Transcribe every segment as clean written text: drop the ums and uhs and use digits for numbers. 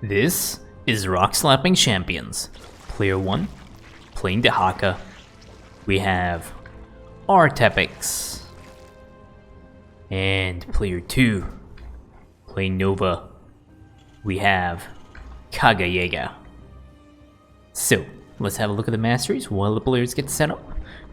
This is Rockslapping Champions. Player 1, playing Dehaka. We have Artepix. And player 2, playing Nova. We have Kagayega. So, let's have a look at the masteries while the players get set up.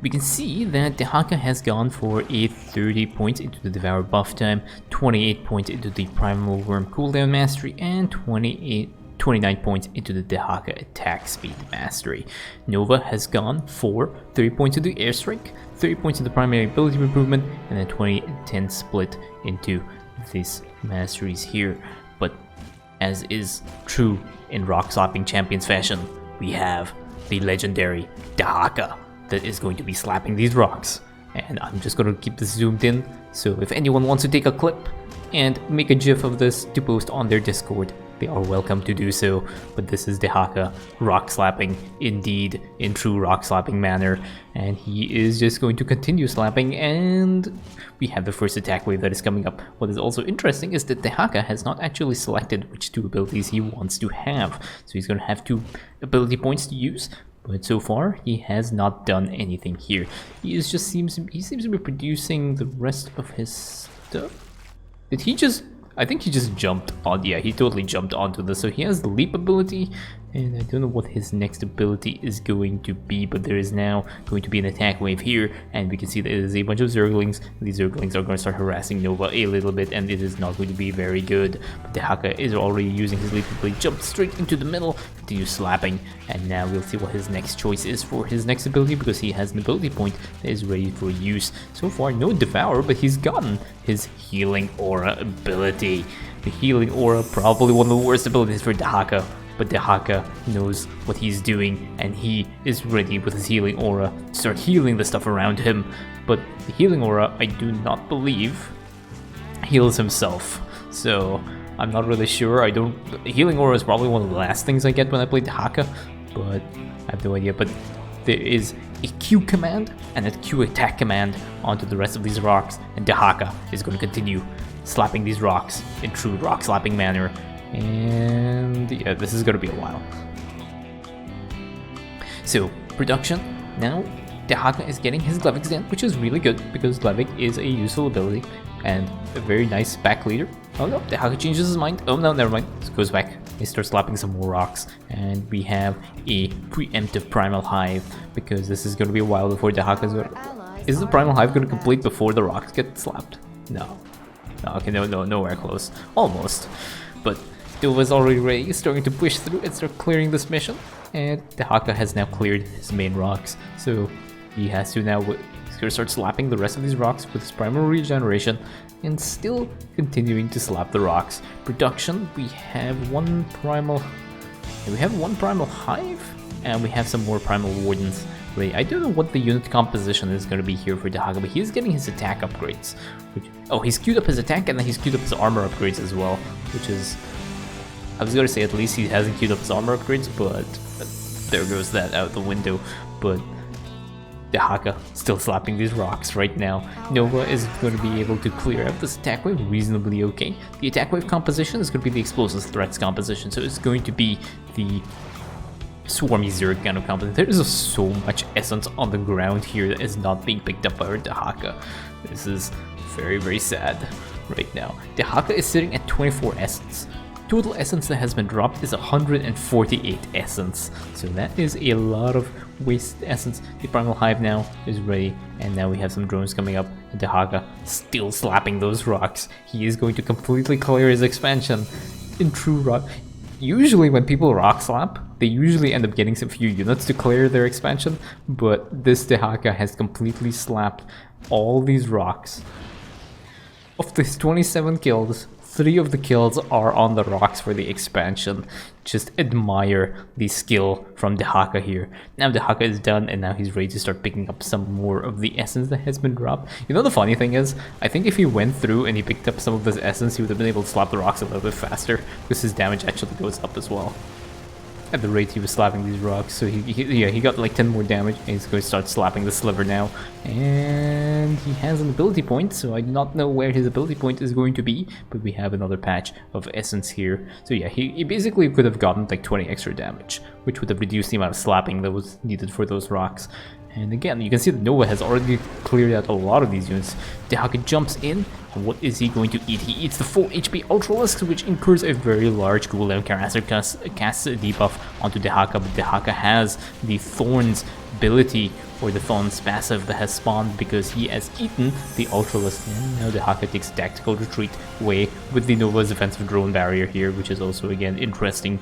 We can see that Dehaka has gone for a 30 points into the Devour buff time, 28 points into the Primal Worm cooldown mastery, and 29 points into the Dehaka attack speed mastery. Nova has gone for 30 points into the airstrike, 30 points into the primary ability improvement, and then 20-10 split into these masteries here. But as is true in Rockslapping Champions fashion, we have the legendary Dehaka that is going to be slapping these rocks. And I'm just going to keep this zoomed in, so if anyone wants to take a clip and make a gif of this to post on their Discord, they are welcome to do so. But this is Dehaka rock slapping indeed, in true rock slapping manner, and he is just going to continue slapping. And we have the first attack wave that is coming up. What is also interesting is that Dehaka has not actually selected which two abilities he wants to have, so he's going to have 2 ability points to use. But so far, he has not done anything here. He seems to be producing the rest of his stuff. Did he just? I think he just jumped on. Yeah, he totally jumped onto this. So he has the leap ability, and I don't know what his next ability is going to be, but there is now going to be an attack wave here, and we can see that it is a bunch of Zerglings. These Zerglings are going to start harassing Nova a little bit, and it is not going to be very good. But Dehaka is already using his leap ability, jump straight into the middle, continue slapping, and now we'll see what his next choice is for his next ability, because he has an ability point that is ready for use. So far, no Devour, but he's gotten his Healing Aura ability. The Healing Aura, probably one of the worst abilities for Dehaka, but Dehaka knows what he's doing, and he is ready with his Healing Aura to start healing the stuff around him. But the Healing Aura, I do not believe, heals himself, so I'm not really sure. Healing Aura is probably one of the last things I get when I play Dehaka, but I have no idea. But there is a Q command and a Q attack command onto the rest of these rocks, and Dehaka is going to continue slapping these rocks in true rock slapping manner. And yeah, this is going to be a while. So, production. Now, Dehaka is getting his Glevic Zen, which is really good, because Glevic is a useful ability and a very nice back leader. Oh no, Dehaka changes his mind. Oh no, never mind. It goes back. He starts slapping some more rocks, and we have a preemptive Primal Hive, because this is going to be a while before Dehaka's going to... Is the Primal Hive going to complete before the rocks get slapped? No. Okay, nowhere close. Almost. But Nova's already ready, starting to push through and start clearing this mission. And Dehaka has now cleared his main rocks, so he has to now start slapping the rest of these rocks with his primal regeneration, and still continuing to slap the rocks. Production, we have one primal hive, and we have some more primal wardens. Wait, I don't know what the unit composition is going to be here for Dehaka, but he's getting his attack upgrades. He's queued up his attack, and then he's queued up his armor upgrades as well, which is... I was going to say at least he hasn't queued up his armor upgrades, but there goes that out the window. But Dehaka still slapping these rocks right now. Nova is going to be able to clear out this attack wave reasonably okay. The attack wave composition is going to be the explosive threats composition, so it's going to be the Swarmy Zerg kind of composition. There is so much essence on the ground here that is not being picked up by our Dehaka. This is very, very sad right now. Dehaka is sitting at 24 essence. Total essence that has been dropped is 148 essence, so that is a lot of waste essence. The Primal Hive now is ready, and now we have some drones coming up, and Dehaka still slapping those rocks. He is going to completely clear his expansion in true rock. Usually when people rock slap, they usually end up getting some few units to clear their expansion, but this Dehaka has completely slapped all these rocks. Of these 27 kills, 3 of the kills are on the rocks for the expansion. Just admire the skill from Dehaka here. Now Dehaka is done, and now he's ready to start picking up some more of the essence that has been dropped. You know, the funny thing is, I think if he went through and he picked up some of this essence, he would have been able to slap the rocks a little bit faster, because his damage actually goes up as well. at the rate he was slapping these rocks. So he got like 10 more damage, and he's going to start slapping the sliver now. And he has an ability point, so I do not know where his ability point is going to be, but we have another patch of essence here. So yeah, he basically could have gotten like 20 extra damage, which would have reduced the amount of slapping that was needed for those rocks. And again, you can see that Nova has already cleared out a lot of these units. Dehaka jumps in, and what is he going to eat? He eats the full HP Ultralisk, which incurs a very large cooldown. Caraster casts a debuff onto Dehaka, but Dehaka has the Thorns ability, or the Thorns passive that has spawned because he has eaten the Ultralisk. And now Dehaka takes a tactical retreat away with the Nova's defensive drone barrier here, which is also again interesting.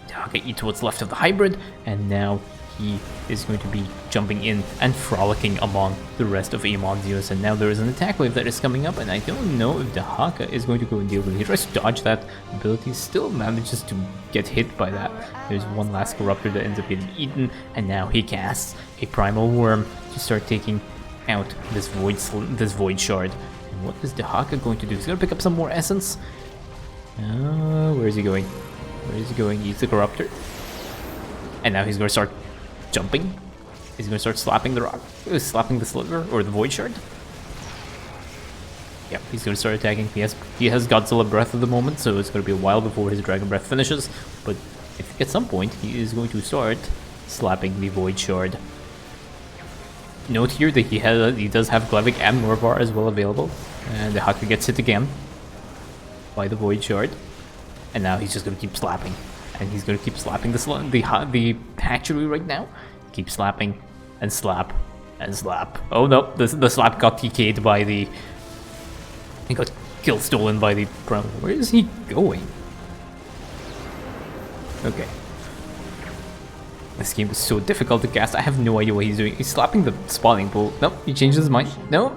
Dehaka eats what's left of the hybrid, and now he is going to be jumping in and frolicking among the rest of Amon's units. And now there is an attack wave that is coming up, and I don't know if Dehaka is going to go and deal with it. He tries to dodge that ability, still manages to get hit by that. There's one last Corruptor that ends up getting eaten, and now he casts a Primal Worm to start taking out this Void Shard. And what is Dehaka going to do? He's going to pick up some more Essence. Where is he going? Where is he going? He's the Corruptor. And now he's going to start jumping. He's going to start slapping the rock, slapping the sliver or the void shard. Yep, he's going to start attacking. He has Godzilla Breath at the moment, so it's going to be a while before his Dragon Breath finishes. But if at some point he is going to start slapping the void shard. Note here that he does have Glevic and Morvar as well available, and the Dehaka gets hit again by the void shard, and now he's just going to keep slapping. And he's going to keep slapping the hatchery right now. Keep slapping and slap and slap. Oh no, the slap got TK'd by the... He got kill stolen by the... Where is he going? Okay. This game is so difficult to cast. I have no idea what he's doing. He's slapping the spawning pool. Nope, he changed his mind. No.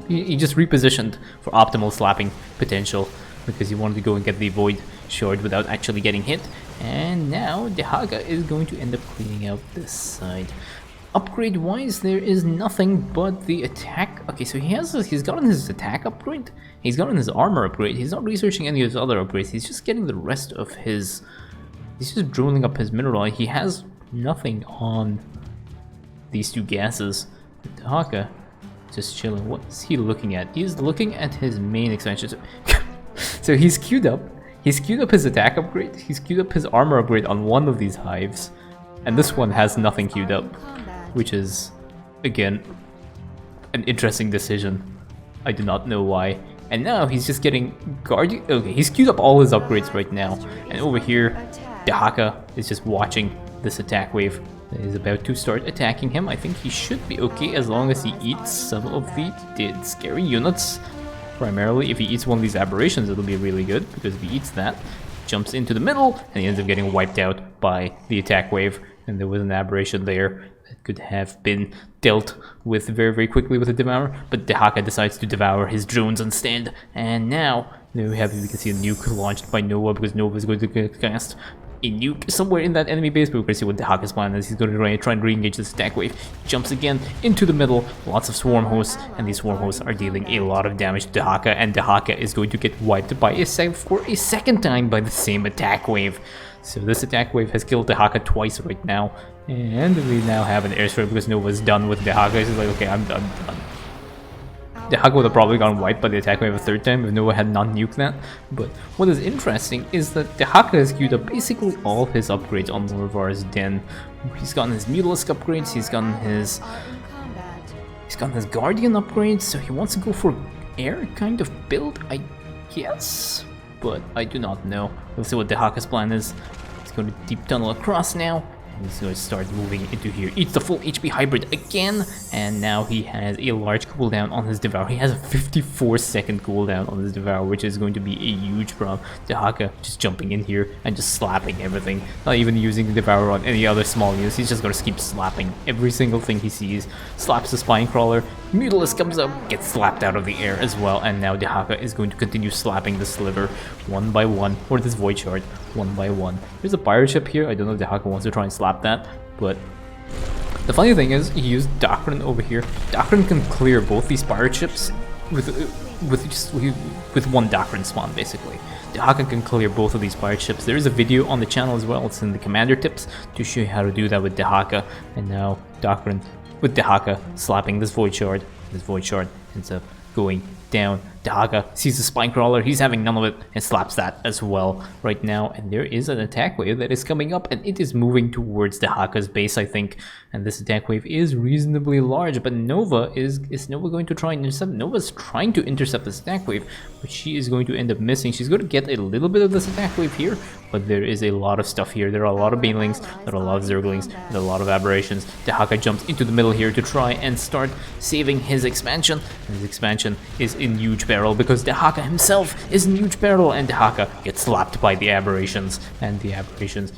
He just repositioned for optimal slapping potential, because he wanted to go and get the void shard without actually getting hit. And now Dehaka is going to end up cleaning out this side. Upgrade wise, there is nothing but the attack. Okay, so he's gotten his attack upgrade, he's gotten his armor upgrade. He's not researching any of his other upgrades. He's just getting the rest of his... He's just droning up his mineral. He has nothing on these two gases. Dehaka just chilling. What is he looking at? He's looking at his main expansion. So he's queued up. He's queued up his attack upgrade, he's queued up his armor upgrade on one of these hives, and this one has nothing queued up, which is, again, an interesting decision. I do not know why. And now he's just getting Guardian... Okay, he's queued up all his upgrades right now, and over here, Dehaka is just watching this attack wave that is about to start attacking him. I think he should be okay as long as he eats some of the scary units. Primarily, if he eats one of these aberrations, it'll be really good, because if he eats that, jumps into the middle, and he ends up getting wiped out by the attack wave. And there was an aberration there that could have been dealt with very, very quickly with a Devour, but Dehaka decides to devour his drones instead. And now we can see a nuke launched by Nova, because Nova is going to cast a nuke somewhere in that enemy base, but we're going to see what Dehaka's plan is. He's going to try and re-engage this attack wave. Jumps again into the middle, lots of swarm hosts, and these swarm hosts are dealing a lot of damage to Dehaka, and Dehaka is going to get wiped by for a second time by the same attack wave. So this attack wave has killed Dehaka twice right now, and we now have an airstrike because Nova's done with Dehaka. He's like, okay, I'm done. Dehaka would have probably gone wiped by the attack wave a third time if Nova had not nuked that. But what is interesting is that Dehaka has queued up basically all his upgrades on Morvar's Den. He's gotten his Mutalisk upgrades, he's gotten his Guardian upgrades, so he wants to go for air kind of build, I guess. But I do not know. Let's see what Dehaka's plan is. He's going to deep tunnel across now. He's going to start moving into here. Eats the full HP hybrid again, and now he has a large cooldown on his Devour. He has a 54-second cooldown on his Devour, which is going to be a huge problem. Dehaka just jumping in here and just slapping everything. Not even using the Devour on any other small units. He's just going to keep slapping every single thing he sees. Slaps the Spine Crawler. Mutalisk comes up, gets slapped out of the air as well, and now Dehaka is going to continue slapping the Sliver one by one, or this Void Shard one by one. There's a pirate ship here. I don't know if Dehaka wants to try and slap that, but the funny thing is he used Doctrine over here. Doctrine can clear both these pirate ships with one Doctrine spawn basically. Dehaka can clear both of these pirate ships. There is a video on the channel as well. It's in the commander tips to show you how to do that with Dehaka. And now Doctrine with Dehaka slapping this Void Shard. This Void Shard ends up going down. Dehaka sees the Spine Crawler, he's having none of it, and slaps that as well right now. And there is an attack wave that is coming up, and it is moving towards Dehaka's base, I think. And this attack wave is reasonably large, but Nova is Nova going to try and intercept? Nova's trying to intercept this attack wave, but she is going to end up missing. She's going to get a little bit of this attack wave here, but there is a lot of stuff here. There are a lot of Banelings, there are a lot of Zerglings, and a lot of Aberrations. Dehaka jumps into the middle here to try and start saving his expansion. And his expansion is in huge peril because Dehaka himself is in huge peril, and Dehaka gets slapped by the Aberrations. And the Aberrations,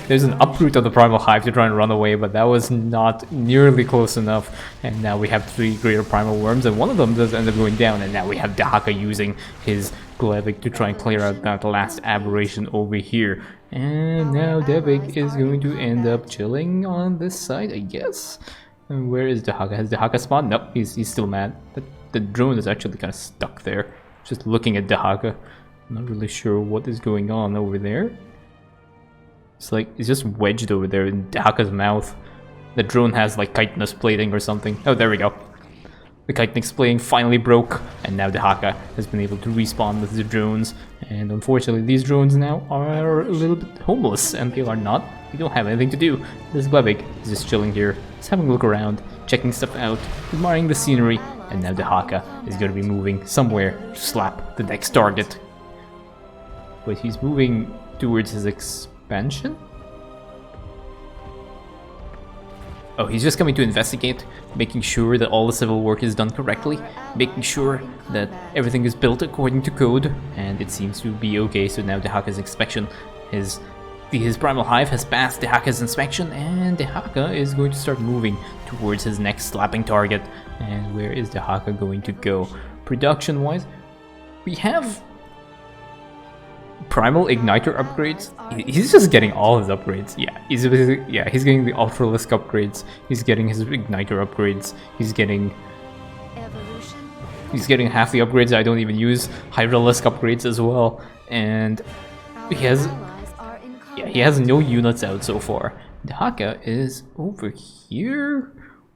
there's an uproot of the Primal Hive to try and run away, but that was not nearly close enough. And now we have 3 greater Primal Worms, and one of them does end up going down, and now we have Dehaka using his Glevic to try and clear out that last Aberration over here. And now Devik is going to end up chilling on this side, I guess. And where is Dehaka? Has Dehaka spawned? Nope, he's still mad. The drone is actually kind of stuck there, just looking at Dehaka. I'm not really sure what is going on over there. It's like, it's just wedged over there in Dehaka's mouth. The drone has like chitinous plating or something. Oh, there we go. The chitinous plating finally broke, and now Dehaka has been able to respawn with the drones. And unfortunately, these drones now are a little bit homeless, and they are not. They don't have anything to do. This Glevic is just chilling here, just having a look around, checking stuff out, admiring the scenery. And now Dehaka is going to be moving somewhere to slap the next target. But he's moving towards his expansion? Oh, he's just coming to investigate, making sure that all the civil work is done correctly, making sure that everything is built according to code, and it seems to be okay. So now Dehaka's inspection, his Primal Hive has passed Dehaka's inspection, and Dehaka is going to start moving towards his next slapping target. And where is Dehaka going to go? Production-wise, we have Primal Igniter upgrades. He's just getting all his upgrades. Yeah, he's getting the Ultralisk upgrades. He's getting his Igniter upgrades. He's getting half the upgrades I don't even use. Hydralisk upgrades as well. And he has no units out so far. Dehaka is over here.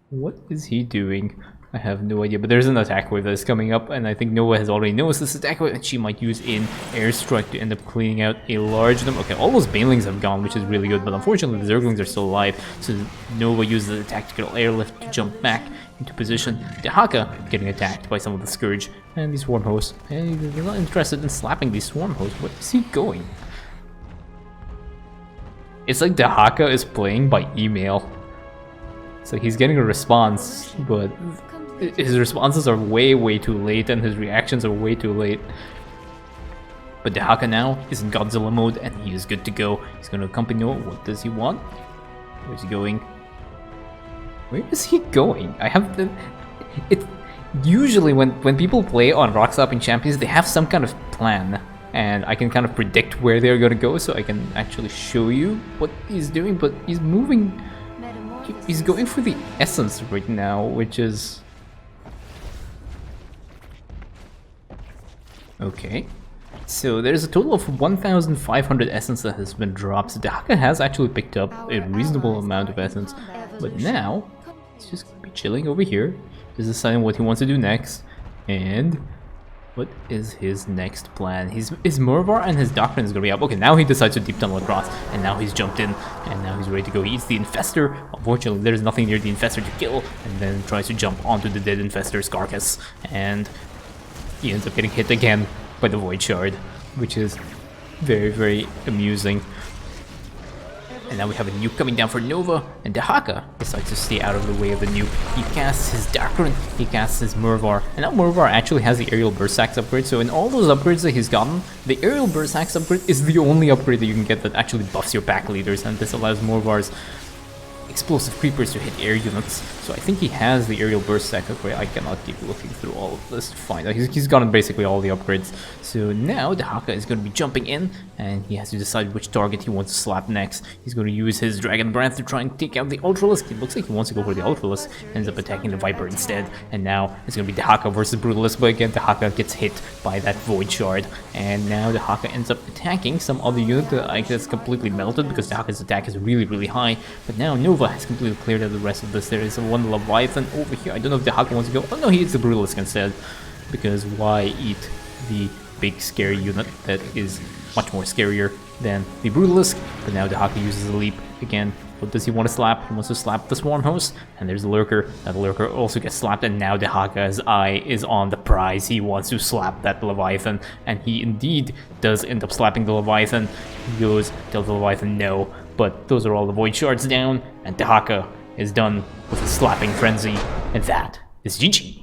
What is he doing? I have no idea, but there's an attack wave that is coming up, and I think Nova has already noticed this attack wave, and she might use an airstrike to end up cleaning out a large number. Okay, all those Banelings have gone, which is really good, but unfortunately the Zerglings are still alive, so Nova uses a tactical airlift to jump back into position. Dehaka getting attacked by some of the Scourge and these Swarm Hosts, and he's not interested in slapping these Swarm Hosts. Where is he going? It's like Dehaka is playing by email. So he's getting a response, but his responses are way too late, and his reactions are way too late. But Dehaka now is in Godzilla mode, and he is good to go. He's going to accompany Noah. What does he want? Where's he going? Where is he going? I have the... Usually when people play on Rockslapping Champions, they have some kind of plan. And I can kind of predict where they're going to go, so I can actually show you what he's doing. But he's moving... He's going for the essence right now, which is... Okay. So there's a total of 1,500 essence that has been dropped. So Dehaka has actually picked up a reasonable amount of essence. But now, he's just going to be chilling over here. Just deciding what he wants to do next. And... what is his next plan? His Murvar and his Doctrine is going to be up. Okay, now he decides to deep tunnel across, and now he's jumped in, and now he's ready to go. He eats the Infestor. Unfortunately, there's nothing near the Infestor to kill, and then tries to jump onto the dead Infestor's carcass, and he ends up getting hit again by the Void Shard, which is very amusing. And now we have a nuke coming down for Nova, and Dehaka decides to stay out of the way of the nuke. He casts his Darkrin, he casts his Murvar, and now Murvar actually has the Aerial Burst Axe upgrade, so in all those upgrades that he's gotten, the Aerial Burst Axe upgrade is the only upgrade that you can get that actually buffs your pack leaders, and this allows Murvar's Explosive Creepers to hit air units. So I think he has the aerial burst stack upgrade. I cannot keep looking through all of this to find out. He's gotten basically all the upgrades. So now Dehaka is going to be jumping in, and he has to decide which target he wants to slap next. He's going to use his Dragon Breath to try and take out the Ultralisk. It looks like he wants to go for the Ultralisk, ends up attacking the Viper instead. And now it's going to be Dehaka versus Brutalist, but again Dehaka gets hit by that Void Shard. And now Dehaka ends up attacking some other unit that I guess completely melted because Dehaka's attack is really high. But now Nova has completely cleared out the rest of this. There is one Leviathan over here. I don't know if Dehaka wants to go. Oh no, he eats the Brutalisk instead. Because why eat the big scary unit that is much more scarier than the Brutalisk? But now Dehaka uses a leap again. What does he want to slap? He wants to slap the Swarm Host. And there's the Lurker. That Lurker also gets slapped. And now Dehaka's eye is on the prize. He wants to slap that Leviathan. And he indeed does end up slapping the Leviathan. He goes, tells the Leviathan no. But those are all the Void Shards down. And Dehaka is done with a slapping frenzy, and that is GG.